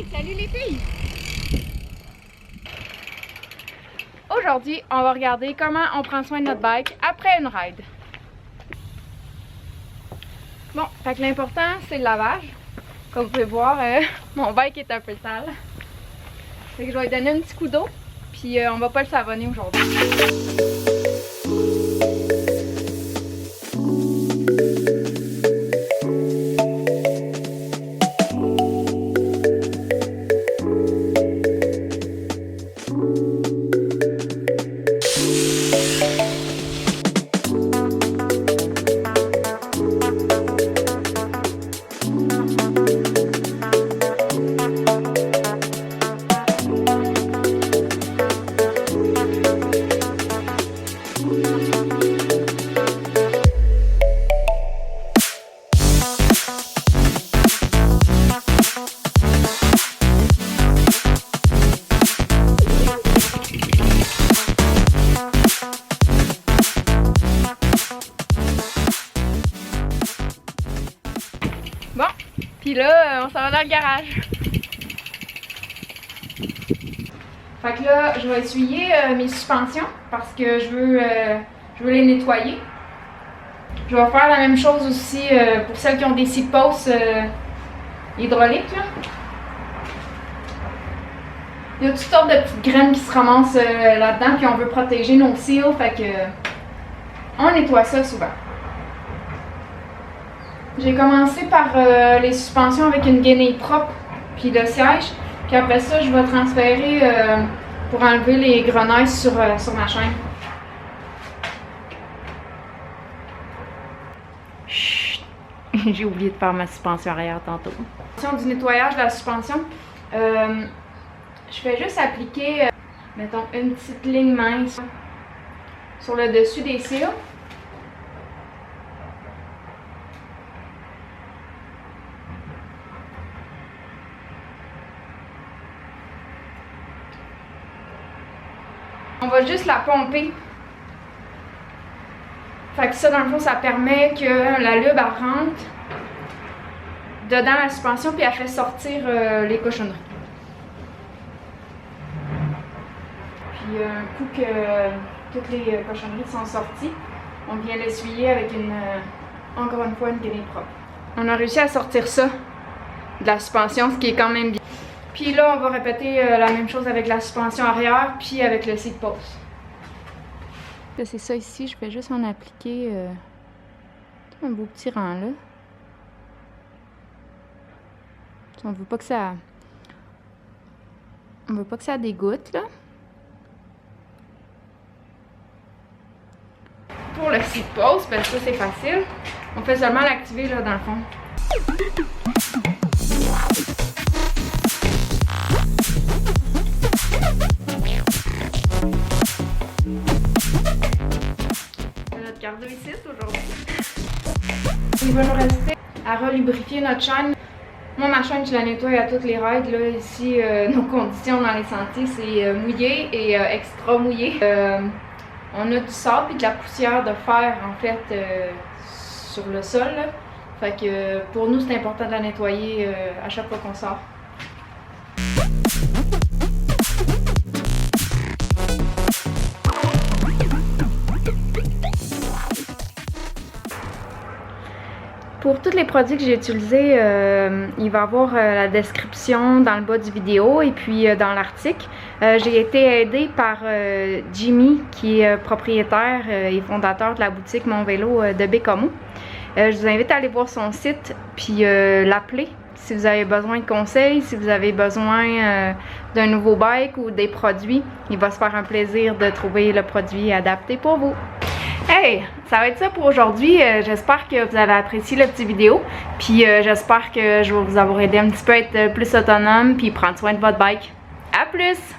Hey, salut les filles! Aujourd'hui, on va regarder comment on prend soin de notre bike après une ride. Bon, fait que l'important, c'est le lavage. Comme vous pouvez voir, mon bike est un peu sale. Fait que je vais lui donner un petit coup d'eau, puis on va pas le savonner aujourd'hui. Bon, puis là, on s'en va dans le garage. Fait que là, je vais essuyer mes suspensions parce que je veux les nettoyer. Je vais faire la même chose aussi pour celles qui ont des seat posts hydrauliques. Là. Il y a toutes sortes de petites graines qui se ramassent là-dedans, puis on veut protéger nos seals, fait que on nettoie ça souvent. J'ai commencé par les suspensions avec une gainée propre, puis le siège. Puis après ça, je vais transférer pour enlever les grenouilles sur ma chaîne. Chut! J'ai oublié de faire ma suspension arrière tantôt. Du nettoyage de la suspension, je fais juste appliquer, mettons, une petite ligne mince sur le dessus des cils. On va juste la pomper. Fait que ça, dans le fond, ça permet que la lube, elle rentre dedans la suspension puis elle fait sortir les cochonneries. Puis un coup que toutes les cochonneries sont sorties, on vient l'essuyer avec encore une fois, une gainée propre. On a réussi à sortir ça de la suspension, ce qui est quand même bien. Puis là, on va répéter la même chose avec la suspension arrière, puis avec le seat post. Là, c'est ça ici, je vais juste en appliquer un beau petit rang là. On veut pas que ça... On veut pas que ça dégoûte, là. Pour le seat post, ben ça c'est facile. On fait seulement l'activer là dans le fond. Cardo ici aujourd'hui. Il va nous rester à relubrifier notre chaîne. Moi, ma chaîne, je la nettoie à toutes les rides. Là, ici, nos conditions dans les sentiers, c'est mouillé et extra mouillé. On a du sable et de la poussière de fer, en fait, sur le sol. Là. Fait que pour nous, c'est important de la nettoyer à chaque fois qu'on sort. Pour tous les produits que j'ai utilisés, il va y avoir la description dans le bas du vidéo et puis dans l'article. J'ai été aidée par Jimmy, qui est propriétaire et fondateur de la boutique Mon Vélo de Bécomo. Je vous invite à aller voir son site puis l'appeler si vous avez besoin de conseils, si vous avez besoin d'un nouveau bike ou des produits. Il va se faire un plaisir de trouver le produit adapté pour vous. Hey, ça va être ça pour aujourd'hui. J'espère que vous avez apprécié la petite vidéo. Puis j'espère que je vais vous avoir aidé un petit peu à être plus autonome puis prendre soin de votre bike. À plus!